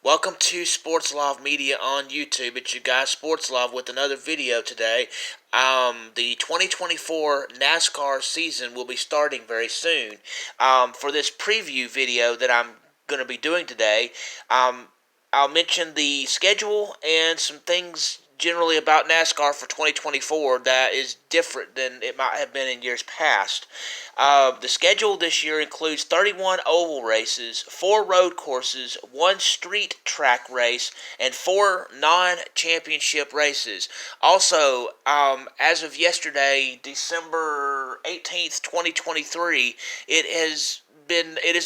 Welcome to Sports Love Media on YouTube. It's your guy Sports Love with another video today. The 2024 NASCAR season will be starting very soon. For this preview video that I'm going to be doing today, I'll mention the schedule and some things generally about NASCAR for 2024 that is different than it might have been in years past. The schedule this year includes 31 oval races, 4 road courses, 1 street track race, and 4 non-championship races. Also, as of yesterday, December 18th, 2023, it is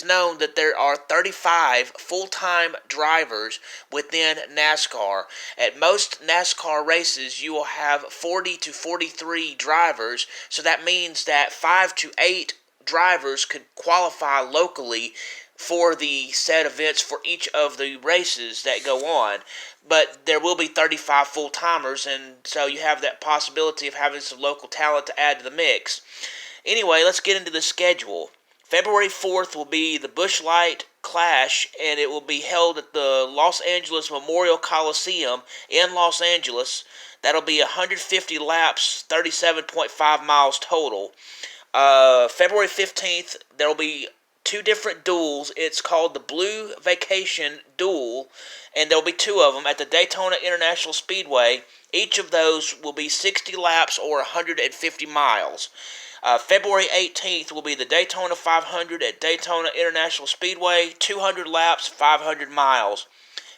known that there are 35 full-time drivers within NASCAR. At most NASCAR races, you will have 40 to 43 drivers, so that means that 5 to 8 drivers could qualify locally for the said events for each of the races that go on. But there will be 35 full-timers, and so you have that possibility of having some local talent to add to the mix. Anyway, let's get into the schedule. February 4th will be the Busch Light Clash, and it will be held at the Los Angeles Memorial Coliseum in Los Angeles. That'll be 150 laps, 37.5 miles total. February 15th, there will be 2 different duels. It's called the Blue Vacation Duel, and there will be 2 of them at the Daytona International Speedway. Each of those will be 60 laps or 150 miles. February 18th will be the Daytona 500 at Daytona International Speedway, 200 laps, 500 miles.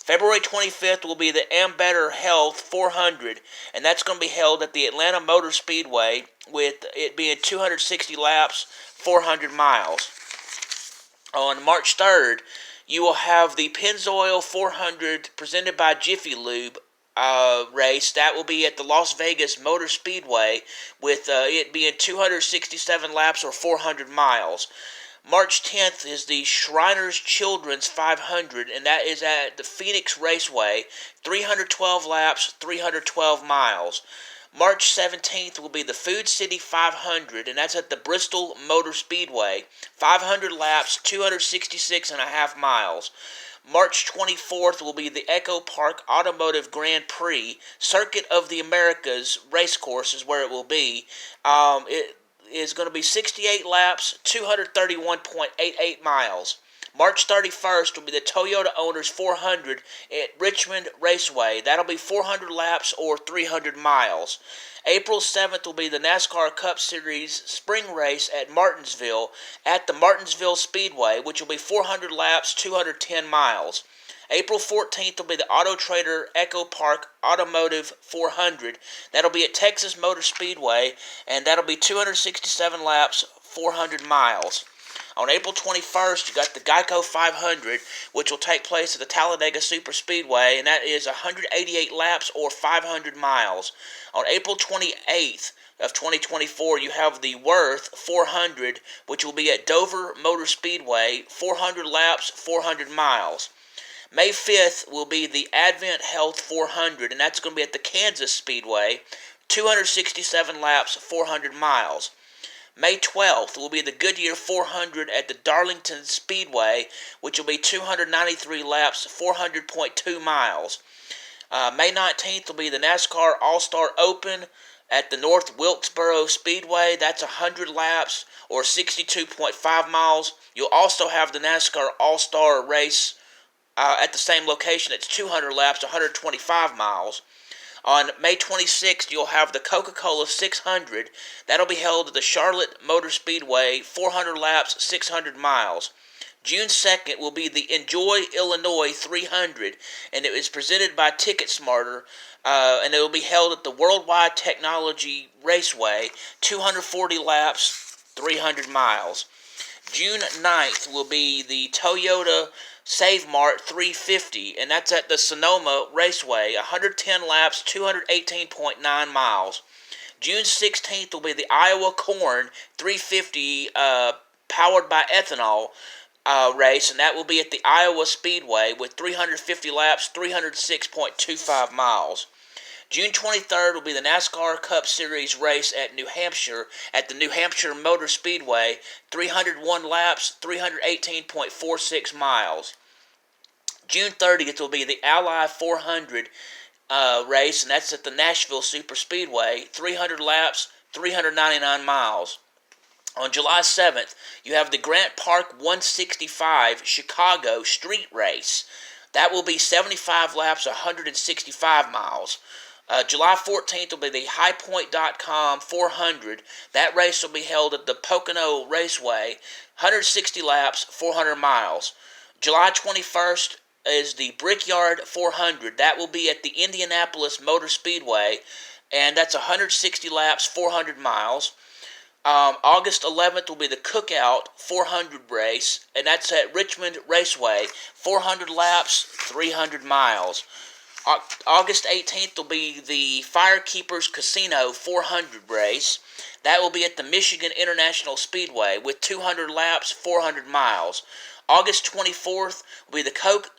February 25th will be the Ambetter Health 400, and that's going to be held at the Atlanta Motor Speedway, with it being 260 laps, 400 miles. On March 3rd, you will have the Pennzoil 400 presented by Jiffy Lube race. That will be at the Las Vegas Motor Speedway, with it being 267 laps or 400 miles. March 10th is the Shriners Children's 500, and that is at the Phoenix Raceway, 312 laps, 312 miles. March 17th will be the Food City 500, and that's at the Bristol Motor Speedway, 500 laps, 266.5 miles. March 24th will be the Echo Park Automotive Grand Prix, Circuit of the Americas racecourse is where it will be. It is going to be 68 laps, 231.88 miles. March 31st will be the Toyota Owners 400 at Richmond Raceway. That'll be 400 laps or 300 miles. April 7th will be the NASCAR Cup Series Spring Race at Martinsville at the Martinsville Speedway, which will be 400 laps, 210 miles. April 14th will be the Auto Trader Echo Park Automotive 400. That'll be at Texas Motor Speedway, and that'll be 267 laps, 400 miles. On April 21st, you got the Geico 500, which will take place at the Talladega Superspeedway, and that is 188 laps or 500 miles. On April 28th of 2024, you have the Worth 400, which will be at Dover Motor Speedway, 400 laps, 400 miles. May 5th will be the Advent Health 400, and that's going to be at the Kansas Speedway, 267 laps, 400 miles. May 12th will be the Goodyear 400 at the Darlington Speedway, which will be 293 laps, 400.2 miles. May 19th will be the NASCAR All-Star Open at the North Wilkesboro Speedway. That's 100 laps or 62.5 miles. You'll also have the NASCAR All-Star race at the same location. It's 200 laps, 125 miles. On May 26th, you'll have the Coca-Cola 600. That'll be held at the Charlotte Motor Speedway, 400 laps, 600 miles. June 2nd will be the Enjoy Illinois 300, and it is presented by TicketSmarter, and it will be held at the Worldwide Technology Raceway, 240 laps, 300 miles. June 9th will be the Toyota Save Mart 350, and that's at the Sonoma Raceway, 110 laps, 218.9 miles. June 16th will be the Iowa Corn 350 powered by ethanol race, and that will be at the Iowa Speedway with 350 laps, 306.25 miles. June 23rd will be the NASCAR Cup Series race at New Hampshire at the New Hampshire Motor Speedway, 301 laps, 318.46 miles. June 30th will be the Ally 400 race, and that's at the Nashville Super Speedway. 300 laps, 399 miles. On July 7th, you have the Grant Park 165 Chicago Street Race. That will be 75 laps, 165 miles. July 14th will be the highpoint.com 400. That race will be held at the Pocono Raceway, 160 laps, 400 miles. July 21st is the Brickyard 400. That will be at the Indianapolis Motor Speedway, and that's 160 laps, 400 miles. August 11th will be the Cookout 400 race, and that's at Richmond Raceway, 400 laps, 300 miles. August 18th will be the Firekeepers Casino 400 race. That will be at the Michigan International Speedway with 200 laps, 400 miles. August 24th will be the Coke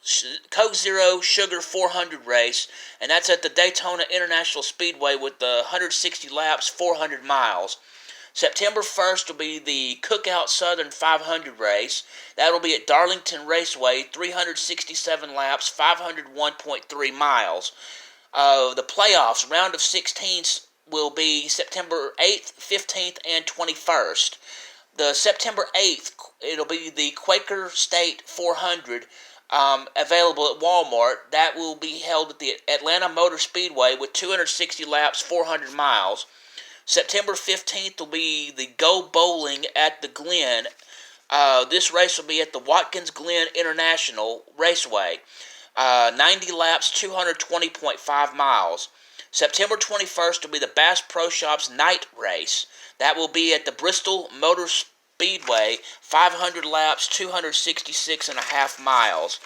Zero Sugar 400 race, and that's at the Daytona International Speedway with the 160 laps, 400 miles. September 1st will be the Cookout Southern 500 race. That will be at Darlington Raceway, 367 laps, 501.3 miles. The playoffs, round of 16 will be September 8th, 15th, and 21st. The September 8th, it'll be the Quaker State 400 available at Walmart. That will be held at the Atlanta Motor Speedway with 260 laps, 400 miles. September 15th will be the Go Bowling at the Glen. This race will be at the Watkins Glen International Raceway. 90 laps, 220.5 miles. September 21st will be the Bass Pro Shops Night Race. That will be at the Bristol Motor Speedway, 500 laps, 266.5 miles.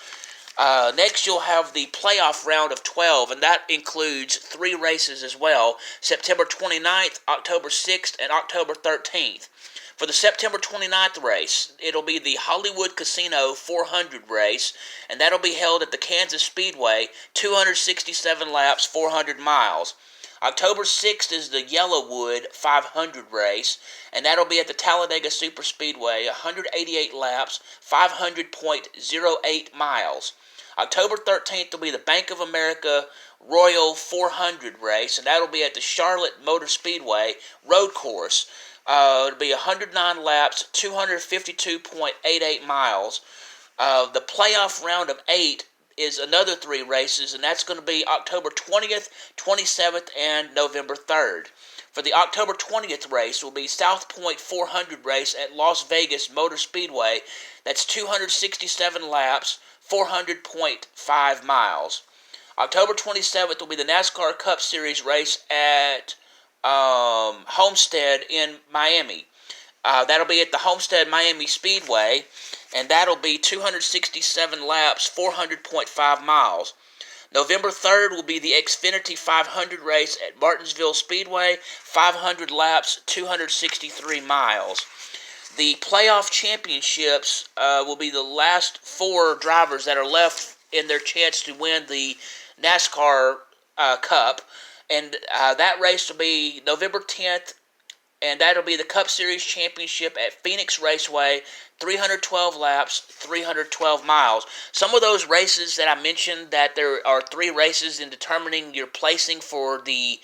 Next, you'll have the playoff round of 12, and that includes 3 races as well, September 29th, October 6th, and October 13th. For the September 29th race, it'll be the Hollywood Casino 400 race, and that'll be held at the Kansas Speedway, 267 laps, 400 miles. October 6th is the Yellowwood 500 race, and that'll be at the Talladega Super Speedway, 188 laps, 500.08 miles. October 13th will be the Bank of America Royal 400 race, and that'll be at the Charlotte Motor Speedway road course. It'll be 109 laps, 252.88 miles. The playoff round of 8 is another 3 races, and that's going to be October 20th, 27th, and November 3rd. For the October 20th race will be South Point 400 race at Las Vegas Motor Speedway. That's 267 laps, 400.5 miles. October 27th will be the NASCAR Cup Series race at Homestead in Miami. That'll be at the Homestead Miami Speedway, and that'll be 267 laps, 400.5 miles. November 3rd will be the Xfinity 500 race at Martinsville Speedway, 500 laps, 263 miles. The playoff championships will be the last 4 drivers that are left in their chance to win the NASCAR Cup, and that race will be November 10th, and that'll be the Cup Series Championship at Phoenix Raceway, 312 laps, 312 miles. Some of those races that I mentioned, that there are 3 races in determining your placing for the,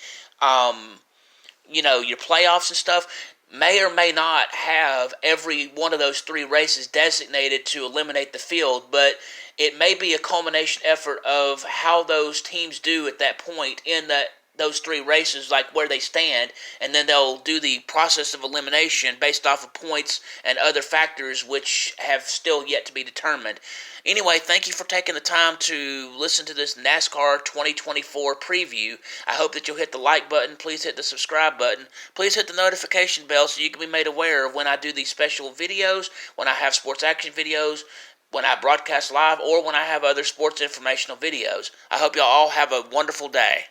your playoffs and stuff, may or may not have every one of those 3 races designated to eliminate the field, but it may be a culmination effort of how those teams do at that point in those 3 races, like where they stand, and then they'll do the process of elimination based off of points and other factors which have still yet to be determined. Anyway, thank you for taking the time to listen to this NASCAR 2024 preview. I hope that you'll hit the like button. Please hit the subscribe button. Please hit the notification bell so you can be made aware of when I do these special videos, when I have sports action videos, when I broadcast live, or when I have other sports informational videos. I hope y'all all have a wonderful day.